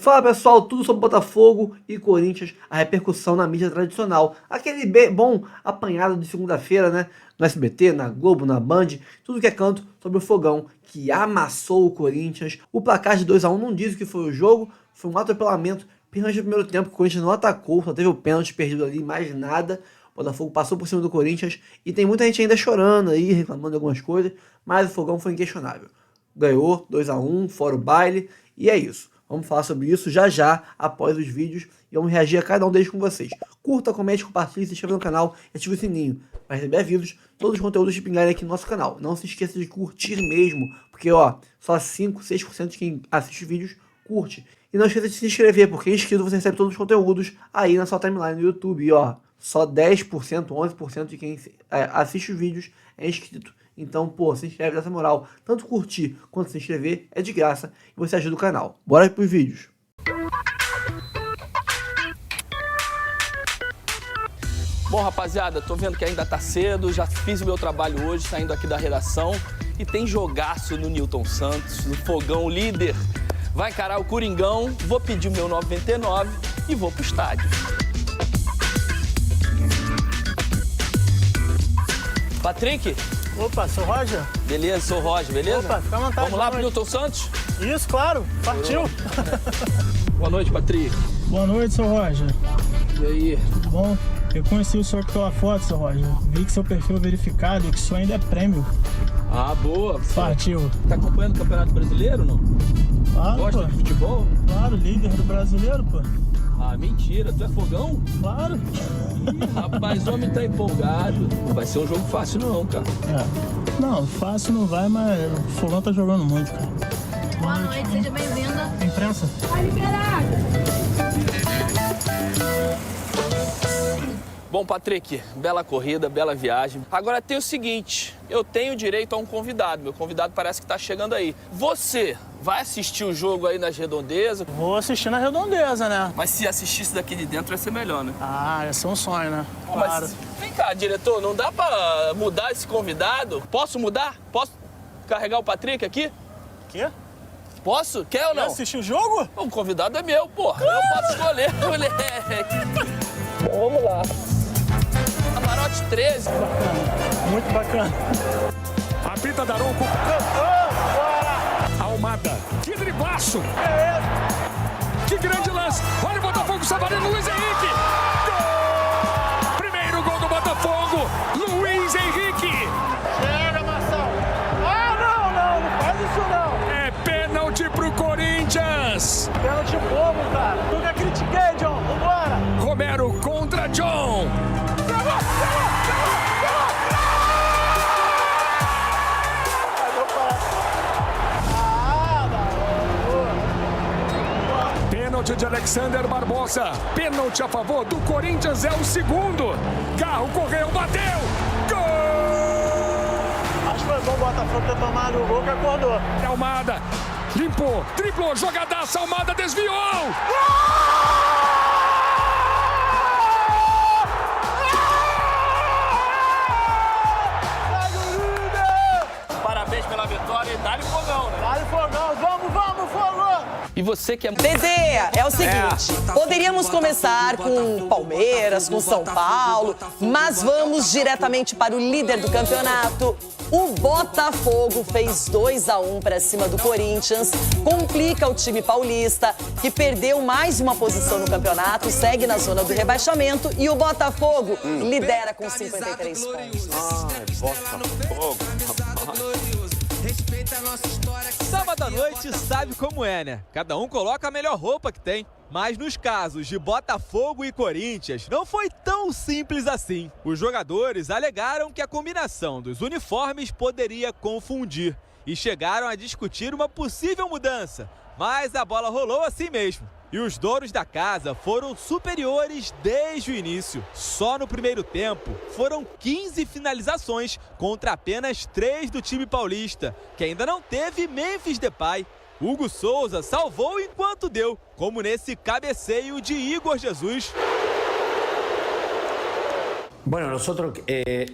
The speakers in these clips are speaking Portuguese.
Fala pessoal, tudo sobre Botafogo e Corinthians, a repercussão na mídia tradicional. Aquele bom apanhado de segunda-feira, né? No SBT, na Globo, na Band, tudo que é canto sobre o Fogão, que amassou o Corinthians. O placar de 2-1 não diz o que foi o jogo, foi um atropelamento. Principalmente no primeiro tempo, o Corinthians não atacou, só teve o pênalti perdido ali, mais nada. O Botafogo passou por cima do Corinthians e tem muita gente ainda chorando aí, reclamando de algumas coisas, mas o Fogão foi inquestionável. Ganhou 2-1, fora o baile, e é isso. Vamos falar sobre isso já após os vídeos e vamos reagir a cada um deles com vocês. Curta, comente, compartilhe, se inscreva no canal e ative o sininho para receber avisos, todos os conteúdos de pingarem aqui no nosso canal. Não se esqueça de curtir mesmo, porque ó, só 5, 6% de quem assiste os vídeos curte. E não esqueça de se inscrever, porque inscrito você recebe todos os conteúdos aí na sua timeline no YouTube. E ó, só 10%, 11% de quem assiste os vídeos é inscrito. Então, pô, se inscreve dessa moral. Tanto curtir quanto se inscrever é de graça e você ajuda o canal. Bora pros vídeos. Bom, rapaziada, tô vendo que ainda tá cedo, já fiz o meu trabalho hoje, saindo aqui da redação. E tem jogaço no Nilton Santos, no Fogão líder. Vai encarar o Coringão, vou pedir o meu 99 e vou pro estádio. Patrick? Opa, sou o Roger? Beleza, sou o Roger, beleza? Opa, fica à vontade. Vamos lá pro Nilton Santos? Isso, claro. Partiu. Boa noite, Patrick. Boa noite, seu Roger. E aí? Tudo bom? Eu conheci o senhor pela foto, seu Roger. Vi que seu perfil é verificado e que o senhor ainda é prêmio. Ah, boa. Partiu. Tá acompanhando o Campeonato Brasileiro, não? Claro, Gosta pô. de futebol? Claro, líder do brasileiro, pô. Ah, mentira. Tu é Fogão? Claro. Ih, rapaz, o homem tá empolgado. Não vai ser um jogo fácil não, cara. É. Não, fácil não vai, mas o Fogão tá jogando muito, cara. Boa noite, seja bem-vinda. Imprensa? Tá liberado. Bom, Patrick, bela corrida, bela viagem. Agora tem o seguinte, eu tenho direito a um convidado. Meu convidado parece que tá chegando aí. Você vai assistir o jogo aí nas redondezas? Vou assistir na redondeza, né? Mas se assistisse daqui de dentro ia ser melhor, né? Ah, ia ser um sonho, né? Pô, Claro. mas vem cá, diretor, não dá pra mudar esse convidado? Posso mudar? Posso carregar o Patrick aqui? Quê? Posso? Quer ou Quer não? assistir o jogo? O convidado é meu, porra. Eu posso escolher, moleque. Vamos lá. Camarote 13. Bacana. Muito bacana. Apita Daronco. Almada. Que driblaço. Que grande lance. Olha o Botafogo, Savarino, Luiz Henrique. Gol! Primeiro gol do Botafogo. Luiz Henrique. Chega, Marção. Ah, não faz isso não. É pênalti pro Corinthians. Pênalti bobo, cara. Nunca critiquei, John. Vambora. Romero contra John. Pênalti de Alexander Barbosa. Pênalti a favor do Corinthians, é o segundo. Carro correu, bateu. Gol! Acho que foi bom o Botafogo ter tomado o gol que acordou. Almada limpou, driblou, jogadaça, Almada desviou. Parabéns pela vitória e dá-lhe Fogão, né? Dá-lhe Fogão, vamos, Fogão! E você que é... Dedê, é o seguinte, poderíamos começar com Palmeiras, com São Paulo, mas vamos diretamente para o líder do campeonato. O Botafogo fez 2-1 para cima do Corinthians, complica o time paulista, que perdeu mais uma posição no campeonato, segue na zona do rebaixamento e o Botafogo lidera com 53 pontos. Botafogo. Sábado à noite sabe como é, né? Cada um coloca a melhor roupa que tem. Mas nos casos de Botafogo e Corinthians, não foi tão simples assim. Os jogadores alegaram que a combinação dos uniformes poderia confundir e chegaram a discutir uma possível mudança. Mas a bola rolou assim mesmo. E os donos da casa foram superiores desde o início. Só no primeiro tempo, foram 15 finalizações contra apenas 3 do time paulista, que ainda não teve Memphis Depay. Hugo Souza salvou enquanto deu, como nesse cabeceio de Igor Jesus. Bueno, nosotros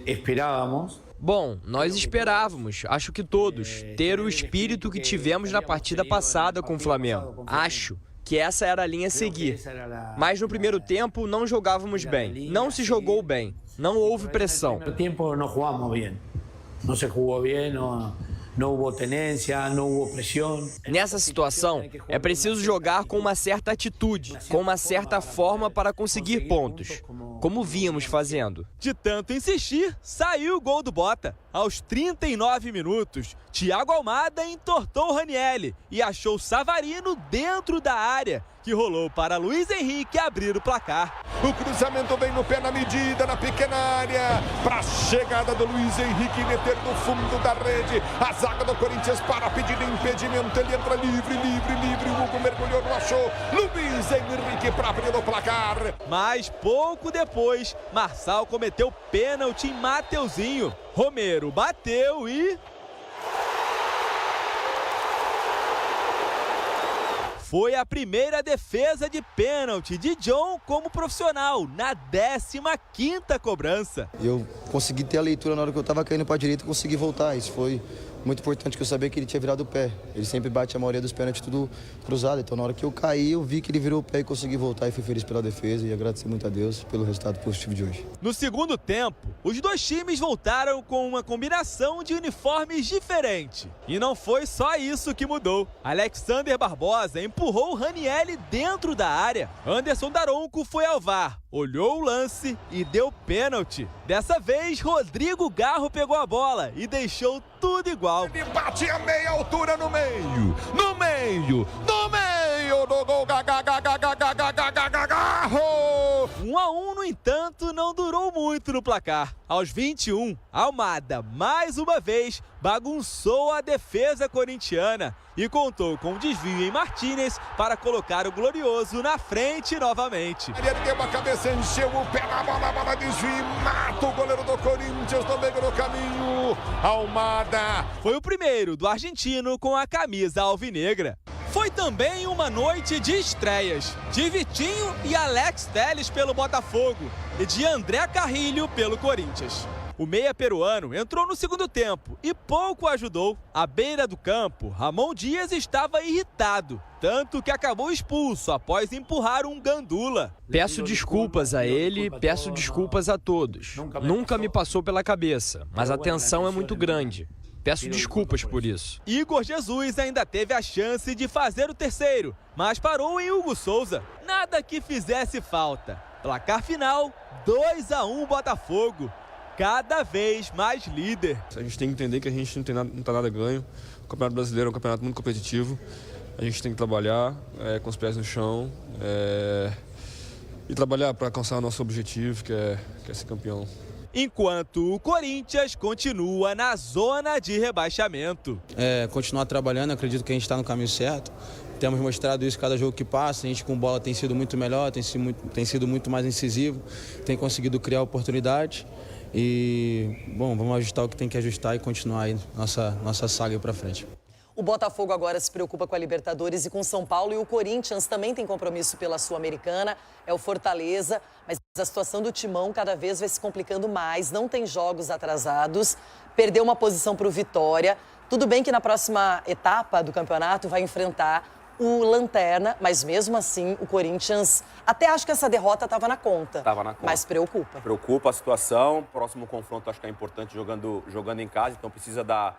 esperábamos. Bom, nós esperávamos, acho que todos, ter o espírito que tivemos na partida passada com o Flamengo. Acho que essa era a linha a seguir. Mas no primeiro tempo não jogávamos bem, não se jogou bem, não houve pressão. No primeiro tempo não jogamos bem, não se jogou bem, não houve tenência, não houve pressão. Nessa situação, é preciso jogar com uma certa atitude, com uma certa forma para conseguir pontos, como víamos fazendo. De tanto insistir, saiu o gol do Bota. Aos 39 minutos, Thiago Almada entortou o Ranieri e achou Savarino dentro da área, que rolou para Luiz Henrique abrir o placar. O cruzamento vem no pé na medida, na pequena área, para a chegada do Luiz Henrique, meter no fundo da rede. A zaga do Corinthians para pedir impedimento, ele entra livre. O Hugo mergulhou, não achou. Luiz Henrique para abrir o placar. Mas pouco depois, Marçal cometeu pênalti em Mateuzinho. Romero bateu e... foi a primeira defesa de pênalti de John como profissional, na 15ª cobrança. Eu consegui ter a leitura na hora que eu estava caindo para a direita e consegui voltar. Isso foi muito importante, que eu sabia que ele tinha virado o pé. Ele sempre bate a maioria dos pênaltis tudo cruzado. Então na hora que eu caí, eu vi que ele virou o pé e consegui voltar. E fui feliz pela defesa e agradecer muito a Deus pelo resultado positivo de hoje. No segundo tempo, os dois times voltaram com uma combinação de uniformes diferente. E não foi só isso que mudou. Alexander Barbosa empurrou o Ranieri dentro da área. Anderson Daronco foi ao VAR, olhou o lance e deu pênalti. Dessa vez, Rodrigo Garro pegou a bola e deixou tudo igual. Ele bate a meia altura no meio do gol, Garro! 1-1, no entanto, não durou muito no placar. Aos 21, Almada, mais uma vez, bagunçou a defesa corintiana e contou com um desvio em Martínez para colocar o Glorioso na frente novamente. Ele ergueu a cabeça, encheu o pé na bola, a bola desvia e mata o goleiro do Corinthians no meio do caminho. Almada. Foi o primeiro do argentino com a camisa alvinegra. Foi também uma noite de estreias, de Vitinho e Alex Telles pelo Botafogo e de André Carrilho pelo Corinthians. O meia peruano entrou no segundo tempo e pouco ajudou. À beira do campo, Ramon Dias estava irritado, tanto que acabou expulso após empurrar um gandula. Peço desculpas a ele, peço desculpas a todos. Nunca me passou pela cabeça, mas a tensão é muito grande. Peço desculpas por isso. Igor Jesus ainda teve a chance de fazer o terceiro, mas parou em Hugo Souza. Nada que fizesse falta. Placar final, 2-1 Botafogo. Cada vez mais líder. A gente tem que entender que a gente não está nada ganho. O Campeonato Brasileiro é um campeonato muito competitivo. A gente tem que trabalhar com os pés no chão e trabalhar para alcançar o nosso objetivo, que é ser campeão. Enquanto o Corinthians continua na zona de rebaixamento. Continuar trabalhando, acredito que a gente está no caminho certo. Temos mostrado isso cada jogo que passa, a gente com bola tem sido muito melhor, tem sido muito mais incisivo, tem conseguido criar oportunidades. E, bom, vamos ajustar o que tem que ajustar e continuar aí nossa saga para frente. O Botafogo agora se preocupa com a Libertadores e com São Paulo, e o Corinthians também tem compromisso pela Sul-Americana, é o Fortaleza, mas a situação do Timão cada vez vai se complicando mais, não tem jogos atrasados, perdeu uma posição para o Vitória. Tudo bem que na próxima etapa do campeonato vai enfrentar o Lanterna, mas mesmo assim o Corinthians, até acho que essa derrota estava na conta. Estava na conta. Mas preocupa. Preocupa a situação, próximo confronto acho que é importante jogando em casa, então precisa da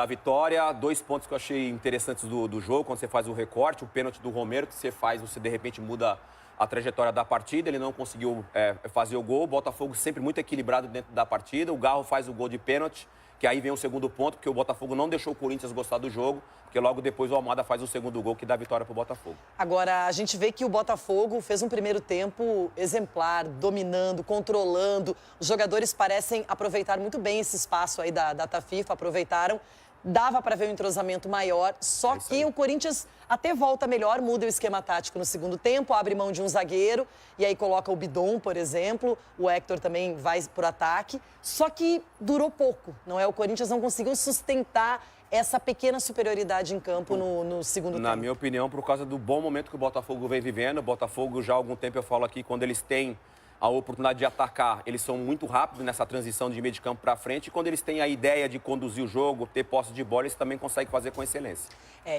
vitória. 2 pontos que eu achei interessantes do jogo, quando você faz o recorte, o pênalti do Romero, que você faz, você de repente muda a trajetória da partida, ele não conseguiu fazer o gol, o Botafogo sempre muito equilibrado dentro da partida, o Garro faz o gol de pênalti, que aí vem o segundo ponto, porque o Botafogo não deixou o Corinthians gostar do jogo, porque logo depois o Almada faz o segundo gol, que dá a vitória para o Botafogo. Agora, a gente vê que o Botafogo fez um primeiro tempo exemplar, dominando, controlando. Os jogadores parecem aproveitar muito bem esse espaço aí da data FIFA, aproveitaram. Dava para ver um entrosamento maior, só que o Corinthians até volta melhor, muda o esquema tático no segundo tempo, abre mão de um zagueiro e aí coloca o Bidon, por exemplo, o Hector também vai por ataque, só que durou pouco, não é? O Corinthians não conseguiu sustentar essa pequena superioridade em campo no segundo tempo. Na minha opinião, por causa do bom momento que o Botafogo vem vivendo, o Botafogo já há algum tempo eu falo aqui, quando eles têm a oportunidade de atacar, eles são muito rápidos nessa transição de meio de campo para frente. E quando eles têm a ideia de conduzir o jogo, ter posse de bola, eles também conseguem fazer com excelência.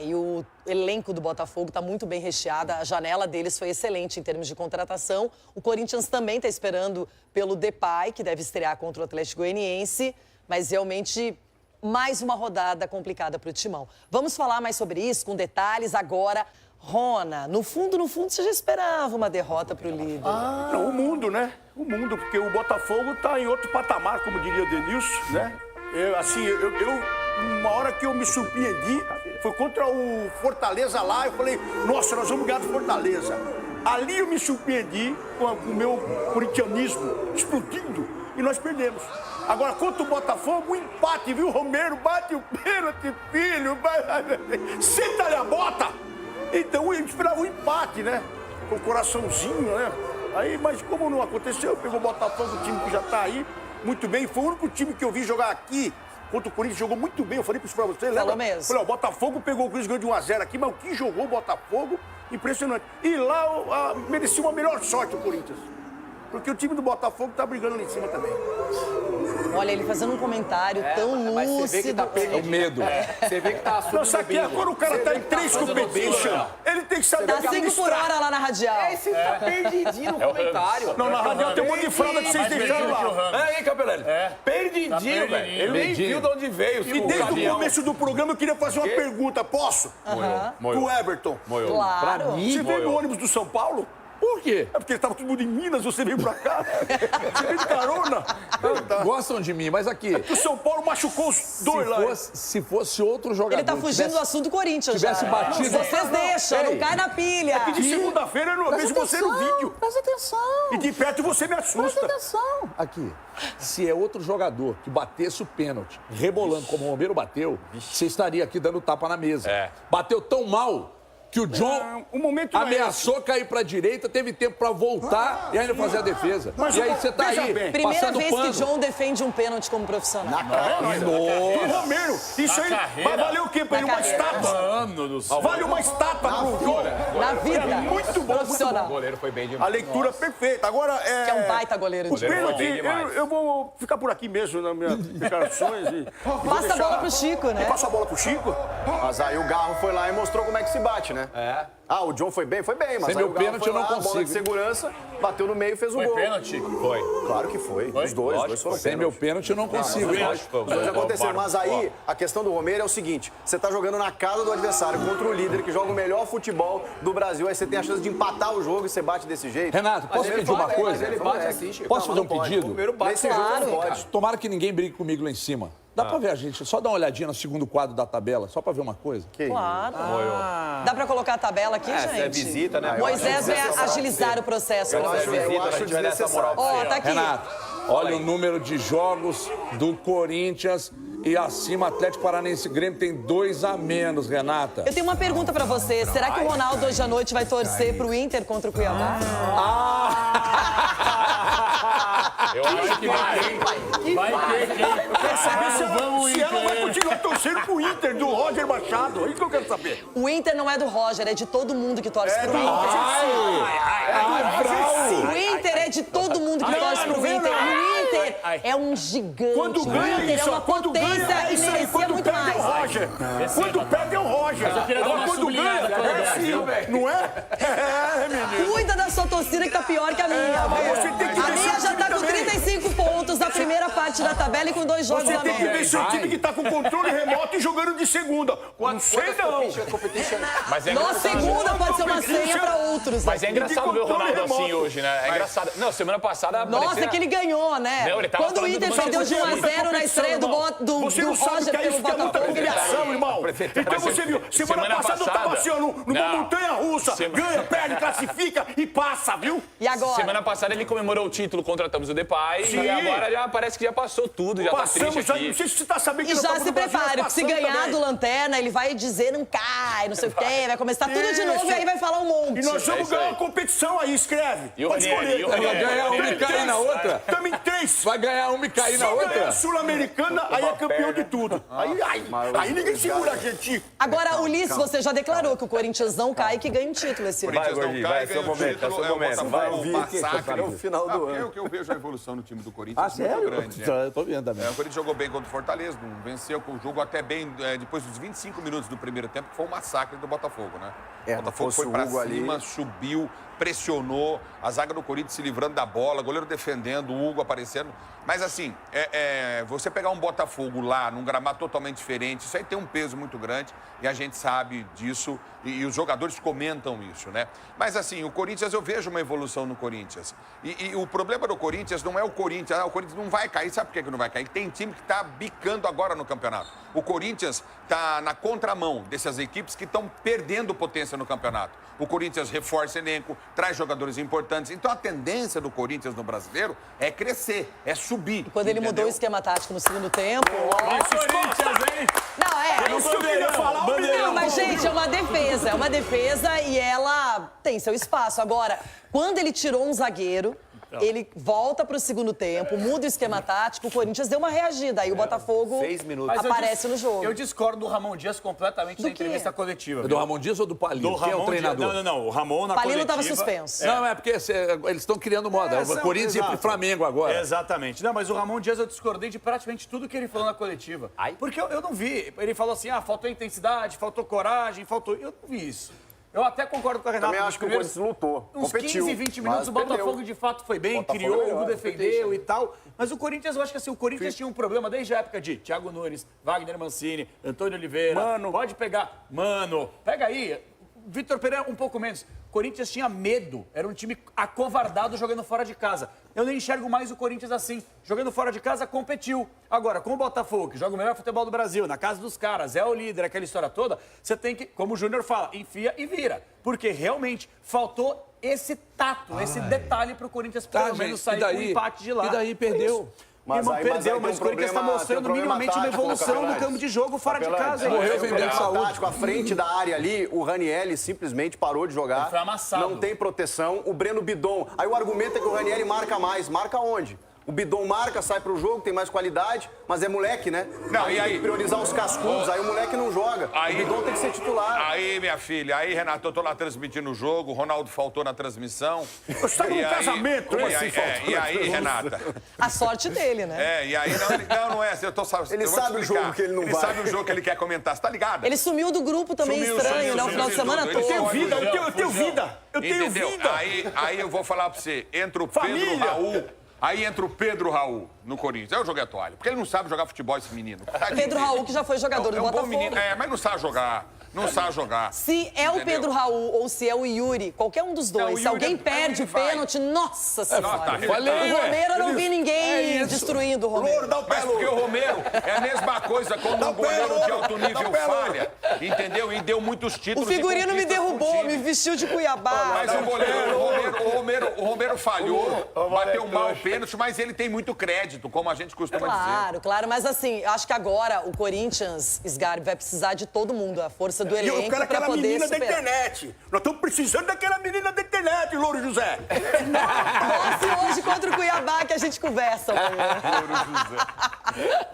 E o elenco do Botafogo está muito bem recheado. A janela deles foi excelente em termos de contratação. O Corinthians também está esperando pelo Depay, que deve estrear contra o Atlético Goianiense. Mas realmente, mais uma rodada complicada para o Timão. Vamos falar mais sobre isso, com detalhes agora. Rona, no fundo, você já esperava uma derrota para o líder. Não, o mundo, né? O mundo, porque o Botafogo está em outro patamar, como diria o Denilson, né? Uma hora que eu me surpreendi, foi contra o Fortaleza lá, eu falei, nossa, nós vamos ganhar do Fortaleza. Ali eu me surpreendi com o meu corintianismo explodindo e nós perdemos. Agora, contra o Botafogo, um empate, viu? O Romero bate o pênalti, filho, senta-lhe a bota. Então, eu esperava um empate, né? Com o coraçãozinho, né? Aí, mas como não aconteceu, pegou o Botafogo, o time que já tá aí, muito bem. Foi o único time que eu vi jogar aqui contra o Corinthians, jogou muito bem. Eu falei isso pra você, lembra? Falou mesmo. Falei, ó, o Botafogo pegou o Corinthians, ganhou de 1-0 aqui, mas o que jogou o Botafogo, impressionante. E lá, merecia uma melhor sorte o Corinthians. Porque o time do Botafogo tá brigando lá em cima também. Olha, ele fazendo um comentário tão lúcido. Mas você vê que tá perdido. É o medo. Você vê que tá assumindo. Não, sabe que quando o cara tá em 3 competitions, ele tem que saber Tá 5 por hora lá na Radial. Você tá perdidinho no comentário. Não, na Radial tem um monte de fralda que vocês deixaram lá. Aí, Capelani. Perdidinho, velho. Ele nem viu de onde veio. E desde o começo do programa eu queria fazer uma pergunta. Posso? Pro Everton. Claro. Pra mim, Você veio no ônibus do São Paulo? Por quê? É porque estava todo mundo em Minas, você veio pra cá. Você veio de carona. Gostam de mim, mas aqui... É que o São Paulo machucou os dois lá. Se fosse outro jogador... Ele tá fugindo do assunto Corinthians tivesse já. batido... Vocês deixam, não cai na pilha. É que de segunda-feira eu vejo você no vídeo. Presta atenção. E de perto você me assusta. Presta atenção. Aqui, se é outro jogador que batesse o pênalti, rebolando como o Romero bateu, você estaria aqui dando tapa na mesa. Bateu tão mal... que o John ameaçou cair pra direita, teve tempo pra voltar e ainda fazer a defesa. Mas e aí você tá aí, Primeira passando vez pano. que John defende um pênalti como profissional. E Romero, isso aí vai valer o quê pra ele? Uma estátua. Vale uma estátua pro John. Na vida. Muito bom, profissional. O goleiro foi bem demais. A leitura perfeita. Agora, Que é um baita goleiro o de pênalti, eu vou ficar por aqui mesmo nas minhas declarações. Passa a bola pro Chico, né? Passa a bola pro Chico. Mas aí o Garro foi lá e mostrou como é que se bate, né? Ah, o John foi bem, mas sem aí meu o Garro pênalti foi eu não lá, consigo. bola de segurança, bateu no meio e fez o gol. Foi pênalti? Foi. Claro que foi. Os dois foram Sem meu pênalti eu não consigo. Os dois aconteceram. Mas aí, a questão do Romero é o seguinte, você tá jogando na casa do adversário contra o líder que joga o melhor futebol do Brasil, aí você tem a chance de empatar o jogo e você bate desse jeito. Renato, posso pedir uma coisa? Ele bate assim, Chico. Posso fazer um pedido? Primeiro bate. Nesse jogo não pode. Tomara que ninguém brigue comigo lá em cima. Dá pra ver a gente, só dar uma olhadinha no segundo quadro da tabela, só pra ver uma coisa? Claro. Dá pra colocar a tabela aqui, gente? É visita, né? Moisés vai agilizar o processo pra vocês. Eu acho desnecessário. Ó, tá aqui. Renato, olha o número de jogos do Corinthians e acima Atlético Paranaense e Grêmio tem 2 a menos, Renata. Eu tenho uma pergunta pra você. Será que o Ronaldo hoje à noite vai torcer pro Inter contra o Cuiabá? Eu acho que vai ter quem. Eu quero saber se ela vai continuar torcendo pro Inter do Roger Machado. É isso que eu quero saber. O Inter não é do Roger, é de todo mundo que torce pro Inter. O Inter é de todo mundo que torce pro Inter. O Inter é um gigante. Quando ganha, o Inter é uma potência e merecia muito mais. Quando perde é o Roger. Agora quando ganha, não é? Menino. Cuida da sua torcida que tá pior que a minha. A minha já tá com 35 pontos na primeira parte da tabela e com 2 jogos Você a tem que ver menos. seu time que tá com controle remoto e jogando de segunda. Você não. Mas é Nossa, segunda pode ser uma senha pra outros. Mas é aqui. engraçado ver o Ronaldo assim hoje, né? É engraçado. Não, semana passada... Nossa, que ele ganhou, né? Não, ele tava Quando o falando Inter do perdeu de 1-0 na estreia do Você não sabe Roger que é pelo isso que é muita Botafogo, ele competição, irmão. Então você viu, semana passada eu tava assim, ó, numa montanha-russa. Ganha, perde, classifica e passa, viu? E agora? Semana passada ele comemorou o título, contratamos o Depay. Sim. E agora já parece que já passou tudo, já Passamos, tá triste aqui. não sei se você tá sabendo que E na já Copa se do Brasil nós prepare, porque se passamos ganhar também. do Lanterna, ele vai dizer não cai, não sei o quê, vai começar tudo de novo e aí vai falar um monte. E nós vamos ganhar uma competição aí, escreve. E o Pode Ranieri, escolher. Vai ganhar uma e cair na outra? Também 3. Vai ganhar uma e cair na Se ganhar outra? a Sul-Americana, aí é campeão de tudo. Aí ninguém segura a gente. Agora, Ulisses, você já declarou que o Corinthians não cai e que ganha um título esse ano. Corinthians não cai, ganha o título, é o Botafogo, massacre. É o final do ano. É o que eu vejo a evolução no time do Corinthians sério? muito grande. né? Eu tô vendo também. O Corinthians jogou bem contra o Fortaleza, venceu com o jogo até bem depois dos 25 minutos do primeiro tempo, que foi um massacre do Botafogo, né? O Botafogo foi pra cima, subiu, pressionou, a zaga do Corinthians se livrando da bola, goleiro defendendo, o Hugo aparecendo. Mas assim, você pegar um Botafogo lá, num gramado totalmente diferente, isso aí tem um peso muito grande e a gente sabe disso e os jogadores comentam isso, né? Mas assim, o Corinthians, eu vejo uma evolução no Corinthians. E o problema do Corinthians não é o Corinthians não vai cair. Sabe por que não vai cair? Tem time que está bicando agora no campeonato. O Corinthians está na contramão dessas equipes que estão perdendo potência no campeonato. O Corinthians reforça elenco, traz jogadores importantes. Então a tendência do Corinthians no brasileiro é crescer, é subir. Quando ele mudou o esquema tático no segundo tempo... Corinthians, hein? Não, isso que eu queria falar. Não, mas, gente, é uma defesa e ela tem seu espaço. Agora, quando ele tirou um zagueiro, ele volta pro segundo tempo, muda o esquema tático, o Corinthians deu uma reagida. Aí o Botafogo 6 minutos. aparece no jogo. Eu discordo do Ramon Dias completamente Do na entrevista coletiva. Do Ramon Dias ou do Palinho? Quem é o treinador? Não. O Ramon na Palinho coletiva... estava suspenso. Não, é porque eles estão criando moda. O Corinthians ia pro Flamengo agora. Exatamente. Não, mas o Ramon Dias eu discordei de praticamente tudo que ele falou na coletiva. Porque eu não vi. Ele falou assim, faltou intensidade, faltou coragem, faltou... Eu não vi isso. Eu até concordo com a Renata. Também acho que o Corinthians lutou, Uns competiu, 15, 20 minutos, o Botafogo de fato foi bem, criou, o Hugo defendeu e tal. Mas o Corinthians, eu acho que assim, o Corinthians tinha um problema desde a época de Thiago Nunes, Wagner Mancini, Antônio Oliveira. Pode pegar. Pega aí. Vitor Pereira, um pouco menos. Corinthians tinha medo, era um time acovardado jogando fora de casa. Eu nem enxergo mais o Corinthians assim. Jogando fora de casa, competiu. Agora, com o Botafogo, que joga o melhor futebol do Brasil, na casa dos caras, é o líder, aquela história toda, você tem que, como o Júnior fala, enfia e vira. Porque realmente faltou esse tato, esse detalhe pro Corinthians pelo menos sair com o empate de lá. E daí perdeu. Mas o Corinthians está mostrando minimamente uma evolução no campo de jogo fora de casa. Morreu vendendo saúde. À frente da área ali, o Ranieri simplesmente parou de jogar. Ele foi amassado. Não tem proteção. O Breno Bidon. Aí o argumento é que o Ranieri marca mais. Marca onde? O Bidon marca, sai pro jogo, tem mais qualidade, mas é moleque, né? Não, e aí? Tem que priorizar os cascudos, aí o moleque não joga. O Bidon tem que ser titular. Aí, minha filha, Renato, eu tô lá transmitindo o jogo, o Ronaldo faltou na transmissão. Você tá num casamento, como assim, E aí, Renata? A sorte dele, né? E aí, não é assim, eu tô sabendo. Ele sabe o jogo que ele não vai. Ele sabe o jogo que ele quer comentar, você tá ligado? Ele sumiu do grupo também, estranho, né? O final de semana todo. Eu tenho vida, eu tenho vida. Entendeu? Aí eu vou falar pra você, entra o Pedro Raul. Aí entra o Pedro Raul no Corinthians. Eu joguei a toalha. Porque ele não sabe jogar futebol, esse menino. Pedro Raul, que já foi jogador do Botafogo. Bom menino, mas não sabe jogar. Não sabe jogar. Se é o Pedro Raul ou se é o Yuri, qualquer um dos dois, se alguém perde o pênalti, nossa senhora. O Romero, eu não vi ninguém destruindo o Romero. Mas porque o Romero é a mesma coisa quando um goleiro de alto nível falha, entendeu? E deu muitos títulos. O figurino me derrubou, me vestiu de Cuiabá. Mas o Romero falhou, bateu mal o pênalti, mas ele tem muito crédito, como a gente costuma dizer. Claro, mas assim, acho que agora o Corinthians, Sgarbi, vai precisar de todo mundo, a força do elenco, E eu quero pra aquela poder menina superar. da internet. Nós estamos precisando daquela menina da internet, Louro José. Nossa, hoje contra o Cuiabá que a gente conversa.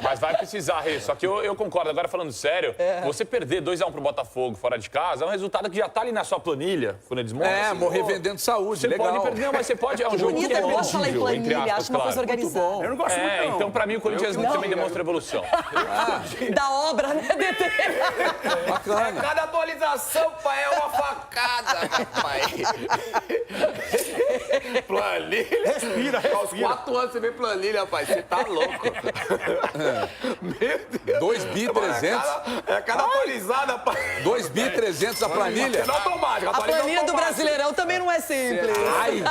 Mas vai precisar, Rê. Só que eu concordo. Agora, falando sério, você perder 2-1 pro Botafogo fora de casa é um resultado que já tá ali na sua planilha, quando eles morrem. Morrer vendendo saúde, você legal. pode perder. Não, mas você pode. É um Que jogo bonito, que é eu gosto de falar em vendível, entre planilha, aspas, acho uma coisa claro. organizada. Eu não gosto muito, não. Então, pra mim, o Corinthians também demonstra evolução. Da obra, né, DT? Bacana. Cada atualização, pai, é uma facada, pai. Planilha. Respira. Aos 4 anos você vê planilha, rapaz. Você tá louco. Meu Deus. 2 bi 300. É cada atualizada, pai. 2 bi 300 a planilha. Automático, A planilha do Brasileirão também não é simples. Ai.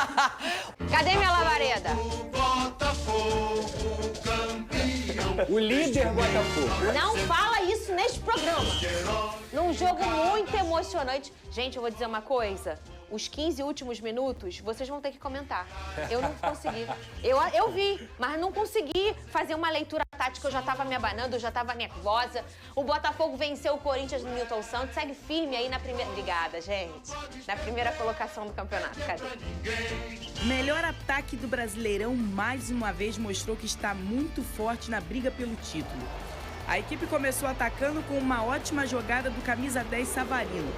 Cadê minha lavareda? O líder Botafogo. Não fala isso neste programa. Num jogo muito emocionante. Gente, eu vou dizer uma coisa. Os 15 últimos minutos, vocês vão ter que comentar. Eu não consegui. Eu vi, mas não consegui fazer uma leitura tática. Eu já tava me abanando, eu já tava nervosa. O Botafogo venceu o Corinthians no Newton Santos. Segue firme aí na primeira... Obrigada, gente. Na primeira colocação do campeonato. Cadê? O melhor ataque do Brasileirão mais uma vez mostrou que está muito forte na briga pelo título. A equipe começou atacando com uma ótima jogada do camisa 10 Savarino.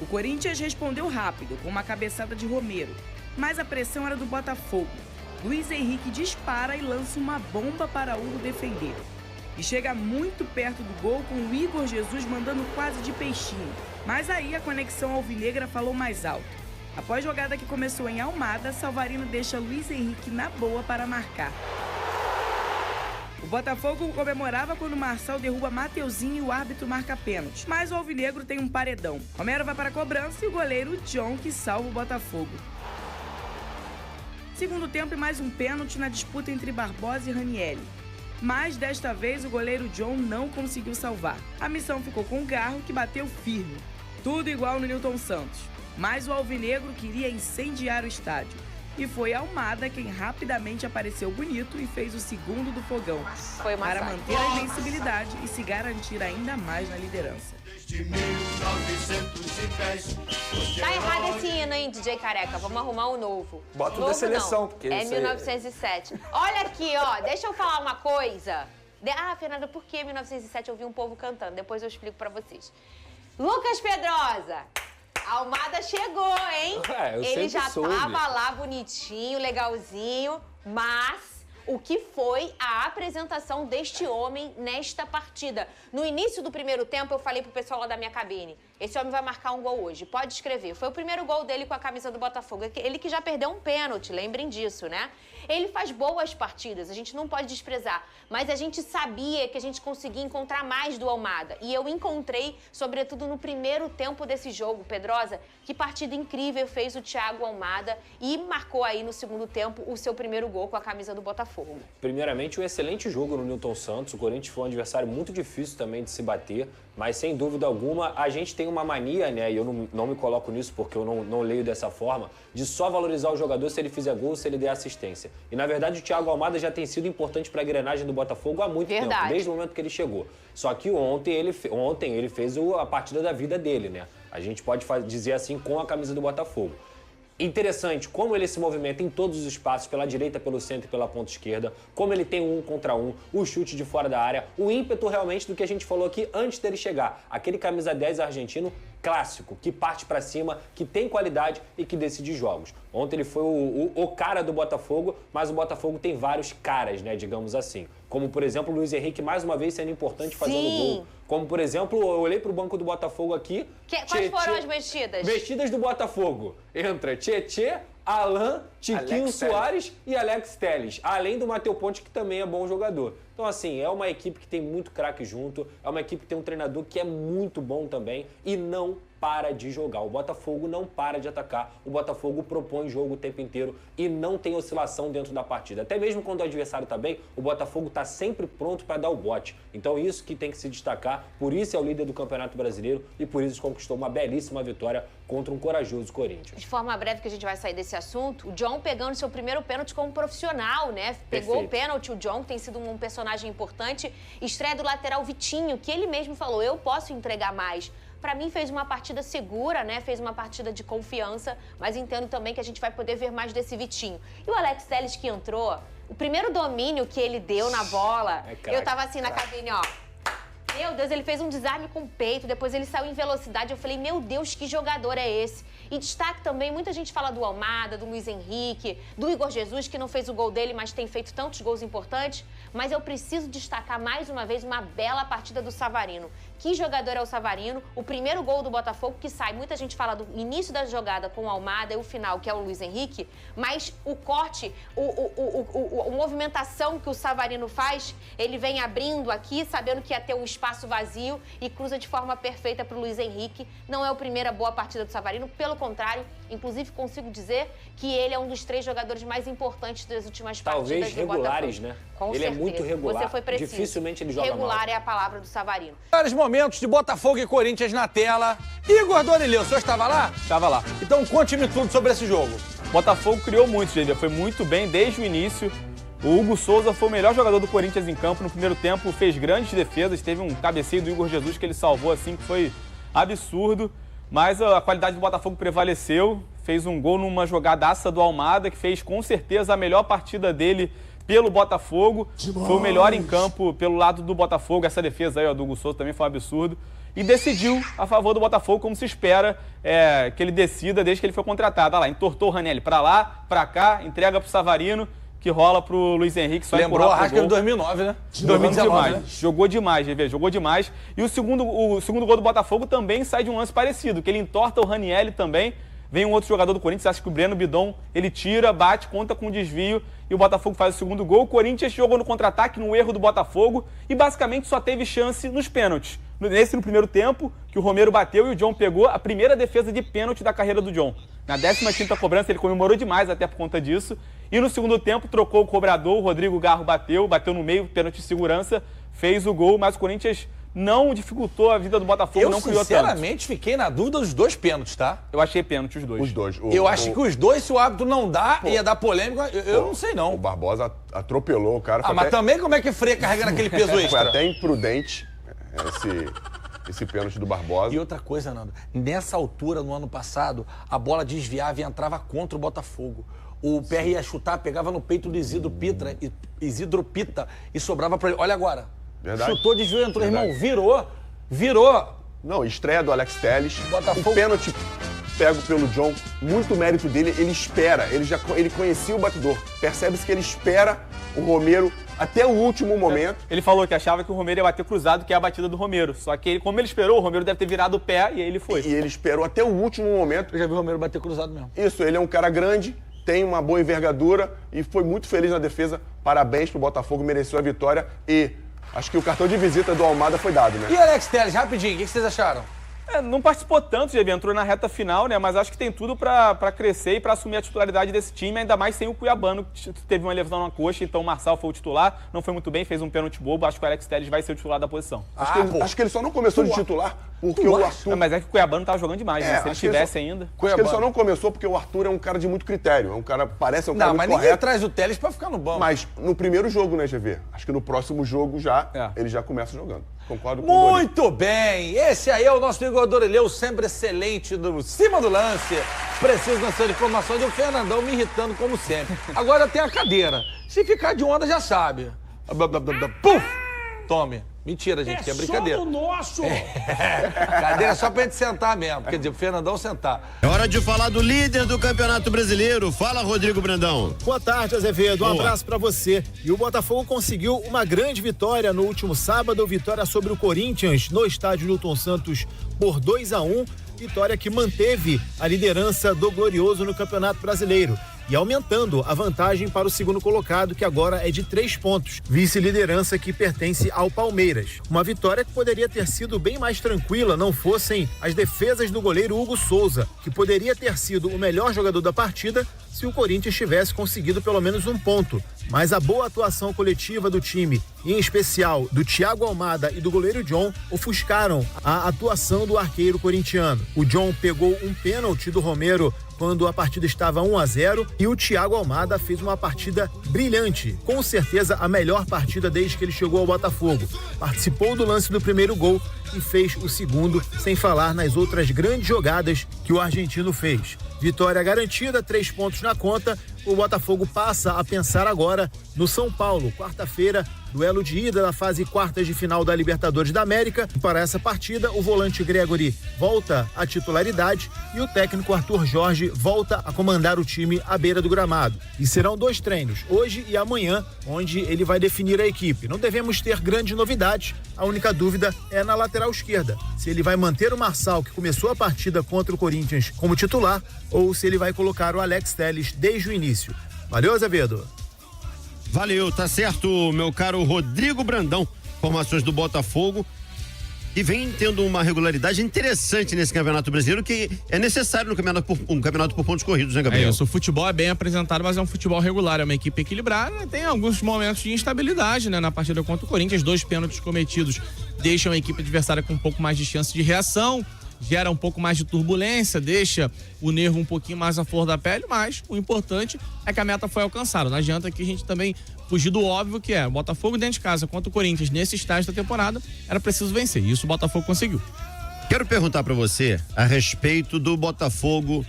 O Corinthians respondeu rápido, com uma cabeçada de Romero, mas a pressão era do Botafogo. Luiz Henrique dispara e lança uma bomba para Hugo defender. E chega muito perto do gol com o Igor Jesus mandando quase de peixinho. Mas aí a conexão alvinegra falou mais alto. Após jogada que começou em Almada, Savarino deixa Luiz Henrique na boa para marcar. O Botafogo comemorava quando o Marçal derruba Mateuzinho e o árbitro marca pênalti. Mas o alvinegro tem um paredão. Romero vai para a cobrança e o goleiro John que salva o Botafogo. Segundo tempo e mais um pênalti na disputa entre Barbosa e Ranieri. Mas desta vez o goleiro John não conseguiu salvar. A missão ficou com o Garro, que bateu firme. Tudo igual no Newton Santos. Mas o alvinegro queria incendiar o estádio. E foi Almada quem rapidamente apareceu bonito e fez o segundo do Fogão. Foi uma para manter a invencibilidade e se garantir ainda mais na liderança. Tá errado esse hino, hein, DJ Careca? Vamos arrumar um novo. Bota o novo da seleção. Não. Porque é 1907. Olha aqui, ó. Deixa eu falar uma coisa. Fernanda, por que 1907 eu vi um povo cantando? Depois eu explico pra vocês. Lucas Pedrosa. Almada chegou, hein? Ele já tava lá bonitinho, legalzinho, mas o que foi a apresentação deste homem nesta partida? No início do primeiro tempo, eu falei pro pessoal lá da minha cabine, esse homem vai marcar um gol hoje, pode escrever. Foi o primeiro gol dele com a camisa do Botafogo. Ele que já perdeu um pênalti, lembrem disso, né? Ele faz boas partidas, a gente não pode desprezar, mas a gente sabia que a gente conseguia encontrar mais do Almada. E eu encontrei, sobretudo no primeiro tempo desse jogo. Pedrosa, que partida incrível fez o Thiago Almada e marcou aí no segundo tempo o seu primeiro gol com a camisa do Botafogo. Primeiramente, um excelente jogo no Newton Santos. O Corinthians foi um adversário muito difícil também de se bater, mas sem dúvida alguma a gente tem uma mania, né, e eu não me coloco nisso porque eu não leio dessa forma, de só valorizar o jogador se ele fizer gol, se ele der assistência. E na verdade o Thiago Almada já tem sido importante para a engrenagem do Botafogo há muito tempo, desde o momento que ele chegou. Só que ontem ele fez a partida da vida dele, né? A gente pode dizer assim com a camisa do Botafogo. Interessante como ele se movimenta em todos os espaços, pela direita, pelo centro e pela ponta esquerda, como ele tem um contra um, o chute de fora da área, o ímpeto realmente do que a gente falou aqui antes dele chegar. Aquele camisa 10 argentino clássico, que parte pra cima, que tem qualidade e que decide jogos. Ontem ele foi o cara do Botafogo, mas o Botafogo tem vários caras, né, digamos assim. Como, por exemplo, o Luiz Henrique mais uma vez sendo importante fazendo gol. Como, por exemplo, eu olhei pro banco do Botafogo aqui. Quais foram as mexidas? Mexidas do Botafogo. Entra Tietê, Alain, Tiquinho Soares e Alex Telles. Além do Matheus Ponte, que também é bom jogador. Então, assim, é uma equipe que tem muito craque junto, é uma equipe que tem um treinador que é muito bom também e não para de jogar. O Botafogo não para de atacar, o Botafogo propõe jogo o tempo inteiro e não tem oscilação dentro da partida. Até mesmo quando o adversário tá bem, o Botafogo tá sempre pronto para dar o bote. Então isso que tem que se destacar, por isso é o líder do Campeonato Brasileiro e por isso conquistou uma belíssima vitória contra um corajoso Corinthians. De forma breve que a gente vai sair desse assunto, o John pegando seu primeiro pênalti como profissional, né? Pegou o pênalti, o John tem sido um personagem importante, estreia do lateral Vitinho, que ele mesmo falou, eu posso entregar mais. Pra mim fez uma partida segura, né? Fez uma partida de confiança, mas entendo também que a gente vai poder ver mais desse Vitinho. E o Alex Telles que entrou, o primeiro domínio que ele deu na bola, eu tava assim na cabine, ó. Meu Deus, ele fez um desarme com o peito, depois ele saiu em velocidade. Eu falei, meu Deus, que jogador é esse? E destaque também, muita gente fala do Almada, do Luiz Henrique, do Igor Jesus, que não fez o gol dele, mas tem feito tantos gols importantes. Mas eu preciso destacar mais uma vez uma bela partida do Savarino, que jogador é o Savarino. O primeiro gol do Botafogo que sai, muita gente fala do início da jogada com o Almada e o final, que é o Luiz Henrique, mas o corte, a movimentação que o Savarino faz, ele vem abrindo aqui, sabendo que ia ter um espaço vazio e cruza de forma perfeita para o Luiz Henrique. Não é a primeira boa partida do Savarino, pelo contrário, inclusive consigo dizer que ele é um dos 3 jogadores mais importantes das últimas partidas do Botafogo. Talvez regulares, né? Com ele certeza. É muito regular. Você foi preciso. Dificilmente ele joga regular mal. É a palavra do Savarino. Vários momentos de Botafogo e Corinthians na tela. Igor Dorileu, o senhor estava lá? Estava lá. Então conte-me tudo sobre esse jogo. Botafogo criou muito, gente. Foi muito bem desde o início. O Hugo Souza foi o melhor jogador do Corinthians em campo. No primeiro tempo fez grandes defesas. Teve um cabeceio do Igor Jesus que ele salvou assim, que foi absurdo. Mas a qualidade do Botafogo prevaleceu. Fez um gol numa jogadaça do Almada, que fez com certeza a melhor partida dele pelo Botafogo. Demais. Foi o melhor em campo pelo lado do Botafogo. Essa defesa aí, ó, do Hugo Souza também foi um absurdo. E decidiu a favor do Botafogo, como se espera que ele decida desde que ele foi contratado. Olha lá, entortou o Ranieri pra lá, pra cá, entrega pro Savarino, que rola pro Luiz Henrique. Só lembrou a Arrasca de 2009, né? 2019, né? Jogou demais, GV, jogou demais. E o segundo gol do Botafogo também sai de um lance parecido, que ele entorta o Ranieri também. Vem um outro jogador do Corinthians, acho que o Breno Bidon, ele tira, bate, conta com o desvio e o Botafogo faz o segundo gol. O Corinthians jogou no contra-ataque, no erro do Botafogo e basicamente só teve chance nos pênaltis. No primeiro tempo, que o Romero bateu e o John pegou a primeira defesa de pênalti da carreira do John. Na 15ª cobrança, ele comemorou demais até por conta disso. E no segundo tempo, trocou o cobrador, o Rodrigo Garro bateu no meio, pênalti de segurança, fez o gol, mas o Corinthians não dificultou a vida do Botafogo, não criou tanto. Eu, sinceramente, fiquei na dúvida dos 2 pênaltis, tá? Eu achei pênalti os 2. Os 2. Eu acho que os 2, se o árbitro não dá, ia dar polêmica, eu não sei não. O Barbosa atropelou o cara. Mas também como é que freia carregando aquele peso extra? Foi até imprudente esse pênalti do Barbosa. E outra coisa, Nando, nessa altura, no ano passado, a bola desviava e entrava contra o Botafogo. O PR ia chutar, pegava no peito do Isidro Pita e sobrava pra ele. Olha agora. Verdade. Chutou, desviou, entrou, irmão, virou. Não, estreia do Alex Telles. Botafogo. O pênalti pego pelo John, muito mérito dele, ele espera, ele conhecia o batedor. Percebe-se que ele espera o Romero até o último momento. Ele falou que achava que o Romero ia bater cruzado, que é a batida do Romero. Só que como ele esperou, o Romero deve ter virado o pé e aí ele foi. E ele esperou até o último momento. Eu já vi o Romero bater cruzado mesmo. Isso, ele é um cara grande, tem uma boa envergadura e foi muito feliz na defesa. Parabéns pro Botafogo, mereceu a vitória e acho que o cartão de visita do Almada foi dado, né? E Alex Telles, rapidinho, o que vocês acharam? Não participou tanto, GV, entrou na reta final, né? Mas acho que tem tudo pra crescer e pra assumir a titularidade desse time, ainda mais sem o Cuiabano, que teve uma lesão na coxa, então o Marçal foi o titular, não foi muito bem, fez um pênalti bobo, acho que o Alex Telles vai ser o titular da posição. Acho que ele só não começou de titular porque o Arthur... Mas é que o Cuiabano tava jogando demais, né? Se ele tivesse ainda... Acho que ele só não começou porque o Arthur é um cara de muito critério, é um cara, parece um cara muito correto. Não, mas ninguém traz o Telles pra ficar no banco. Mas no primeiro jogo, né, GV? Acho que no próximo jogo ele já começa jogando. Concordo com o Muito bem! Esse aí é o nosso Igor Dorileu, sempre excelente, do cima do lance. Preciso lançar informações e o Fernandão me irritando como sempre. Agora tem a cadeira. Se ficar de onda, já sabe. Puf! Tome. Mentira, gente, que é brincadeira. Só no nosso! Cadeira é só pra gente sentar mesmo, quer dizer, o Fernandão sentar. É hora de falar do líder do Campeonato Brasileiro. Fala, Rodrigo Brandão. Boa tarde, Azevedo. Um abraço pra você. E o Botafogo conseguiu uma grande vitória no último sábado, vitória sobre o Corinthians no estádio Newton Santos por 2-1. Vitória que manteve a liderança do Glorioso no Campeonato Brasileiro e aumentando a vantagem para o segundo colocado, que agora é de 3 pontos. Vice-liderança que pertence ao Palmeiras. Uma vitória que poderia ter sido bem mais tranquila, não fossem as defesas do goleiro Hugo Souza, que poderia ter sido o melhor jogador da partida se o Corinthians tivesse conseguido pelo menos um ponto. Mas a boa atuação coletiva do time, em especial do Thiago Almada e do goleiro John, ofuscaram a atuação do arqueiro corintiano. O John pegou um pênalti do Romero quando a partida estava 1-0 e o Thiago Almada fez uma partida brilhante, com certeza a melhor partida desde que ele chegou ao Botafogo. Participou do lance do primeiro gol e fez o segundo, sem falar nas outras grandes jogadas que o argentino fez. Vitória garantida, 3 pontos na conta. O Botafogo passa a pensar agora no São Paulo, quarta-feira, duelo de ida da fase quartas de final da Libertadores da América. Para essa partida, o volante Gregory volta à titularidade e o técnico Arthur Jorge volta a comandar o time à beira do gramado. E serão 2 treinos, hoje e amanhã, onde ele vai definir a equipe. Não devemos ter grandes novidades, a única dúvida é na lateral esquerda. Se ele vai manter o Marçal, que começou a partida contra o Corinthians, como titular, ou se ele vai colocar o Alex Telles desde o início. Valeu, Azevedo. Valeu, tá certo, meu caro Rodrigo Brandão. Informações do Botafogo. E vem tendo uma regularidade interessante nesse Campeonato Brasileiro, que é necessário no campeonato por pontos corridos, né, Gabriel? É isso, o futebol é bem apresentado, mas é um futebol regular, é uma equipe equilibrada, tem alguns momentos de instabilidade, né, na partida contra o Corinthians, 2 pênaltis cometidos deixam a equipe adversária com um pouco mais de chance de reação, gera um pouco mais de turbulência, deixa o nervo um pouquinho mais à flor da pele, mas o importante é que a meta foi alcançada. Não adianta que a gente também fugir do óbvio, que é o Botafogo dentro de casa contra o Corinthians nesse estágio da temporada, era preciso vencer, e isso o Botafogo conseguiu. Quero perguntar pra você a respeito do Botafogo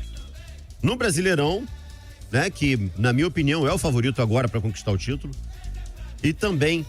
no Brasileirão, né, que na minha opinião é o favorito agora para conquistar o título, e também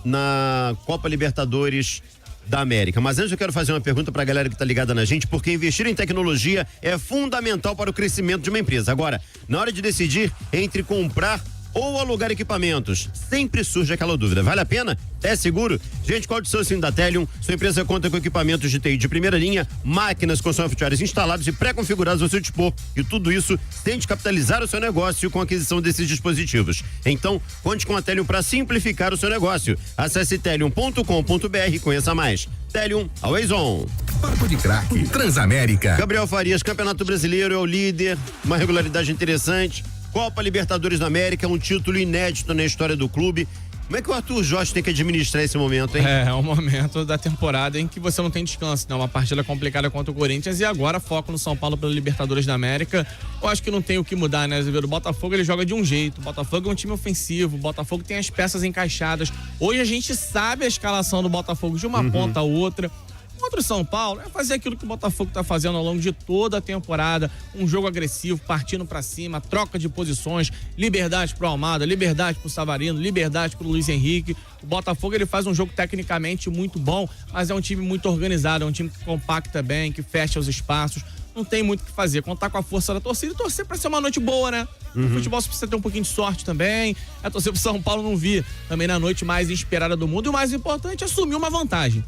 na Copa Libertadores da América. Mas antes eu quero fazer uma pergunta para a galera que está ligada na gente, porque investir em tecnologia é fundamental para o crescimento de uma empresa. Agora, na hora de decidir entre comprar ou alugar equipamentos, sempre surge aquela dúvida: vale a pena? É seguro? Gente, qual o seu da Telium? Sua empresa conta com equipamentos de TI de primeira linha, máquinas com softwares instalados e pré-configurados ao seu dispor. E tudo isso sem descapitalizar o seu negócio com a aquisição desses dispositivos. Então, conte com a Telium para simplificar o seu negócio. Acesse telium.com.br e conheça mais. Telium, always on. Papo de craque, Transamérica. Gabriel Farias, Campeonato Brasileiro, é o líder, uma regularidade interessante. Copa Libertadores da América, um título inédito na história do clube. Como é que o Arthur Jorge tem que administrar esse momento, hein? É um momento da temporada em que você não tem descanso, né? Uma partida complicada contra o Corinthians e agora foco no São Paulo pela Libertadores da América. Eu acho que não tem o que mudar, né, Azevedo? O Botafogo, ele joga de um jeito. O Botafogo é um time ofensivo. O Botafogo tem as peças encaixadas. Hoje a gente sabe a escalação do Botafogo de uma ponta a outra. Contra o São Paulo, é fazer aquilo que o Botafogo tá fazendo ao longo de toda a temporada, um jogo agressivo, partindo pra cima, troca de posições, liberdade pro Almada, liberdade pro Savarino, liberdade pro Luiz Henrique. O Botafogo, ele faz um jogo tecnicamente muito bom, mas é um time muito organizado, é um time que compacta bem, que fecha os espaços. Não tem muito o que fazer, contar com a força da torcida e torcer pra ser uma noite boa, né? No futebol você precisa ter um pouquinho de sorte também, é torcer pro São Paulo não vir também na noite mais inesperada do mundo, e o mais importante é assumir uma vantagem.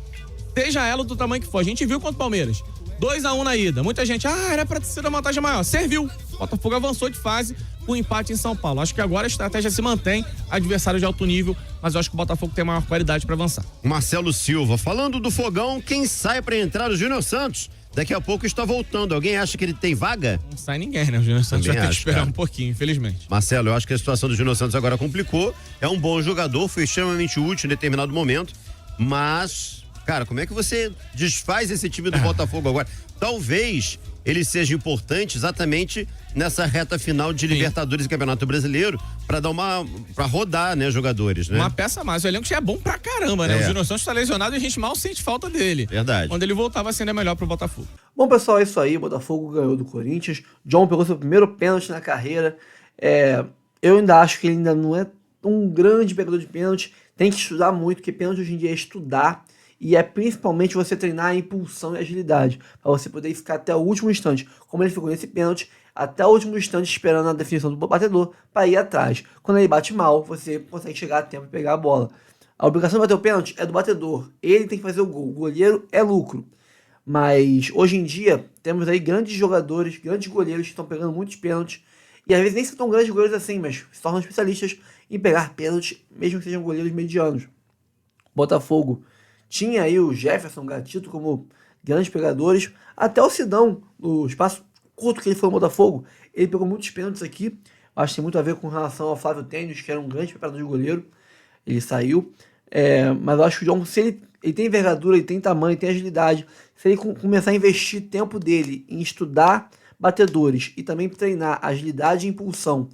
Seja ela do tamanho que for. A gente viu contra o Palmeiras. 2-1 na ida. Muita gente, era pra ser uma vantagem maior. Serviu. O Botafogo avançou de fase com um empate em São Paulo. Acho que agora a estratégia se mantém, adversário de alto nível, mas eu acho que o Botafogo tem maior qualidade pra avançar. Marcelo Silva, falando do Fogão, quem sai pra entrar? O Júnior Santos. Daqui a pouco está voltando. Alguém acha que ele tem vaga? Não sai ninguém, né? O Júnior Santos vai ter que esperar um pouquinho, infelizmente. Marcelo, eu acho que a situação do Júnior Santos agora complicou. É um bom jogador, foi extremamente útil em determinado momento, mas... Cara, como é que você desfaz esse time do Botafogo agora? Talvez ele seja importante exatamente nessa reta final de Libertadores e Campeonato Brasileiro pra rodar, né, jogadores, né? Uma peça a mais. O elenco já é bom pra caramba, né? O Júnior Santos tá lesionado e a gente mal sente falta dele. Verdade. Quando ele voltar vai ser ainda melhor pro Botafogo. Bom, pessoal, é isso aí. O Botafogo ganhou do Corinthians. John pegou seu primeiro pênalti na carreira. Eu ainda acho que ele ainda não é um grande pegador de pênalti. Tem que estudar muito, porque pênalti hoje em dia é estudar. E é principalmente você treinar a impulsão e agilidade, para você poder ficar até o último instante, como ele ficou nesse pênalti, até o último instante esperando a definição do batedor para ir atrás. Quando ele bate mal, você consegue chegar a tempo e pegar a bola. A obrigação de bater o pênalti é do batedor, ele tem que fazer o gol, o goleiro é lucro. Mas hoje em dia temos aí grandes jogadores, grandes goleiros que estão pegando muitos pênaltis, e às vezes nem são tão grandes goleiros assim, mas se tornam especialistas em pegar pênaltis, mesmo que sejam goleiros medianos. Botafogo tinha aí o Jefferson, Gatito como grandes pegadores. Até o Sidão, no espaço curto que ele foi no Botafogo, ele pegou muitos pênaltis aqui. Acho que tem muito a ver com relação ao Flávio Tênis, que era um grande preparador de goleiro. Ele saiu. Mas eu acho que o John, se ele tem envergadura, ele tem tamanho, tem agilidade. Se ele começar a investir tempo dele em estudar batedores e também treinar agilidade e impulsão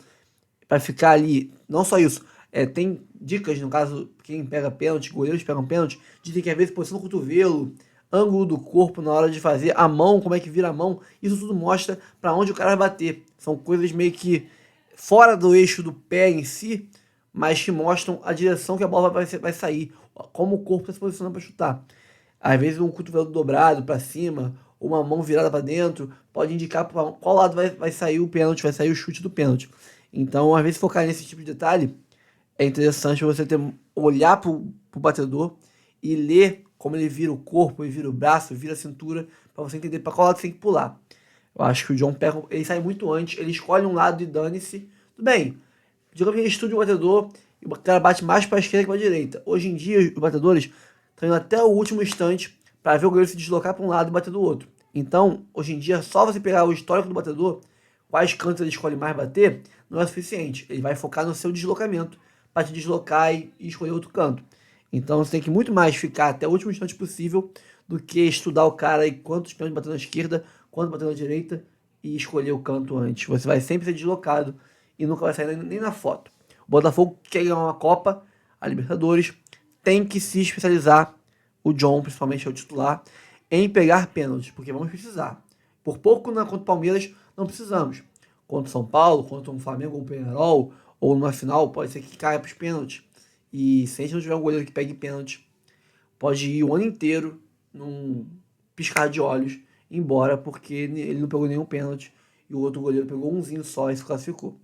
para ficar ali, não só isso, tem dicas, no caso, quem pega pênalti, goleiros pegam pênalti, dizem que às vezes posição do cotovelo, ângulo do corpo na hora de fazer, a mão, como é que vira a mão, isso tudo mostra para onde o cara vai bater. São coisas meio que fora do eixo do pé em si, mas que mostram a direção que a bola vai sair, como o corpo está se posicionando para chutar. Às vezes um cotovelo dobrado para cima, ou uma mão virada para dentro, pode indicar para qual lado vai sair o pênalti, vai sair o chute do pênalti. Então, às vezes, focar nesse tipo de detalhe é interessante você olhar para o batedor e ler como ele vira o corpo, ele vira o braço, vira a cintura, para você entender para qual lado você tem que pular. Eu acho que o John ele sai muito antes, ele escolhe um lado e dane-se. Tudo bem, digamos que ele estude o batedor e o cara bate mais para a esquerda que para a direita. Hoje em dia, os batedores estão indo até o último instante para ver o goleiro se deslocar para um lado e bater do outro. Então, hoje em dia, só você pegar o histórico do batedor, quais cantos ele escolhe mais bater, não é suficiente. Ele vai focar no seu deslocamento para te deslocar e escolher outro canto. Então, você tem que muito mais ficar até o último instante possível do que estudar o cara e quantos pênaltis bateu na esquerda, quantos bateu na direita e escolher o canto antes. Você vai sempre ser deslocado e nunca vai sair nem na foto. O Botafogo quer ganhar uma Copa, a Libertadores, tem que se especializar, o John, principalmente, é o titular, em pegar pênaltis, porque vamos precisar. Por pouco, contra o Palmeiras, não precisamos. Contra o São Paulo, contra o Flamengo ou o Peñarol, ou numa final, pode ser que caia para os pênaltis. E se a gente não tiver um goleiro que pegue pênalti, pode ir o ano inteiro num piscar de olhos, embora, porque ele não pegou nenhum pênalti e o outro goleiro pegou umzinho só e se classificou.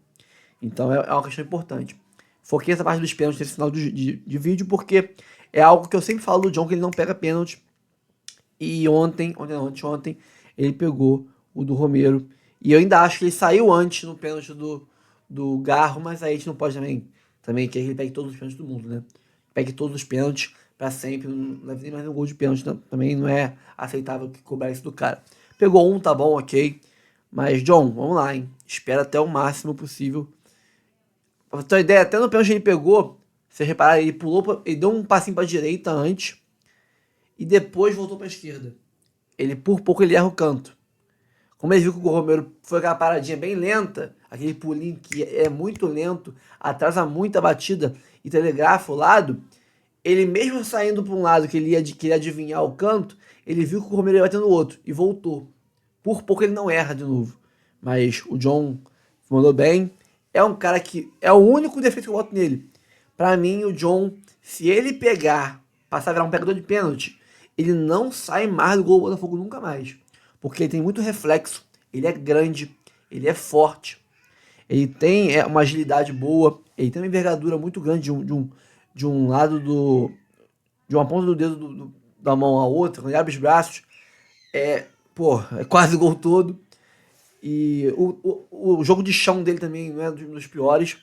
Então é uma questão importante. Foquei essa parte dos pênaltis nesse final de vídeo, porque é algo que eu sempre falo do John, que ele não pega pênalti. E ontem ele pegou o do Romero. E eu ainda acho que ele saiu antes no pênalti do Garro, mas aí a gente não pode também quer que ele pegue todos os pênaltis do mundo, né? Pegue todos os pênaltis pra sempre, não leve nem mais um gol de pênalti, também não é aceitável que cobrar isso do cara. Pegou um, tá bom, ok. Mas, John, vamos lá, hein? Espera até o máximo possível. Pra ter uma ideia, até no pênalti que ele pegou, você reparar, ele pulou, ele deu um passinho pra direita antes e depois voltou pra esquerda. Por pouco ele erra o canto. Como ele viu que o Romero foi aquela paradinha bem lenta, aquele pulinho que é muito lento, atrasa muito a batida e telegrafa o lado, ele mesmo saindo para um lado que ele ia adivinhar o canto, ele viu que o Romero ia bater no outro e voltou. Por pouco ele não erra de novo. Mas o John mandou bem. É um cara que é o único defeito que eu boto nele. Para mim, o John, se ele passar a virar um pegador de pênalti, ele não sai mais do gol do Botafogo nunca mais. Porque ele tem muito reflexo, ele é grande, ele é forte, ele tem uma agilidade boa, ele tem uma envergadura muito grande de um lado de uma ponta do dedo da mão à outra, quando ele abre os braços, é quase gol todo. E o jogo de chão dele também não é dos piores,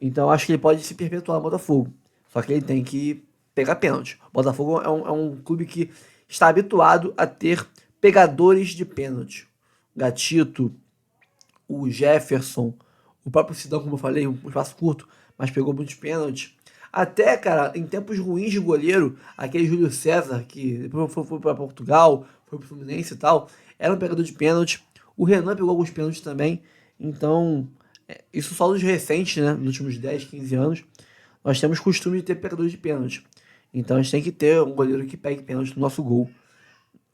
então acho que ele pode se perpetuar no Botafogo, só que ele tem que pegar pênalti. O Botafogo é um clube que está habituado a ter pegadores de pênalti. Gatito, o Jefferson, o próprio Sidão, como eu falei, um espaço curto, mas pegou muitos pênaltis. Até, cara, em tempos ruins de goleiro, aquele Júlio César, que depois foi para Portugal, foi para o Fluminense e tal, era um pegador de pênalti. O Renan pegou alguns pênaltis também. Então, isso só dos recentes, né, nos últimos 10, 15 anos, nós temos costume de ter pegadores de pênalti. Então, a gente tem que ter um goleiro que pegue pênalti no nosso gol.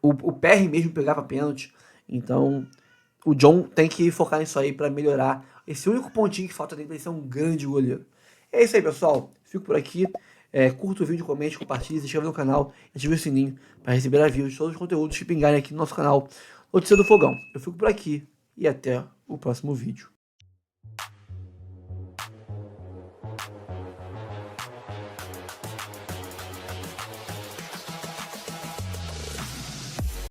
O PR mesmo pegava pênalti. Então, o John tem que focar nisso aí para melhorar. Esse único pontinho que falta dele para ele ser um grande goleiro. É isso aí, pessoal. Fico por aqui. Curta o vídeo, comente, compartilhe, se inscreva no canal e ative o sininho para receber avisos de todos os conteúdos que pingarem aqui no nosso canal Notícia do Fogão. Eu fico por aqui e até o próximo vídeo.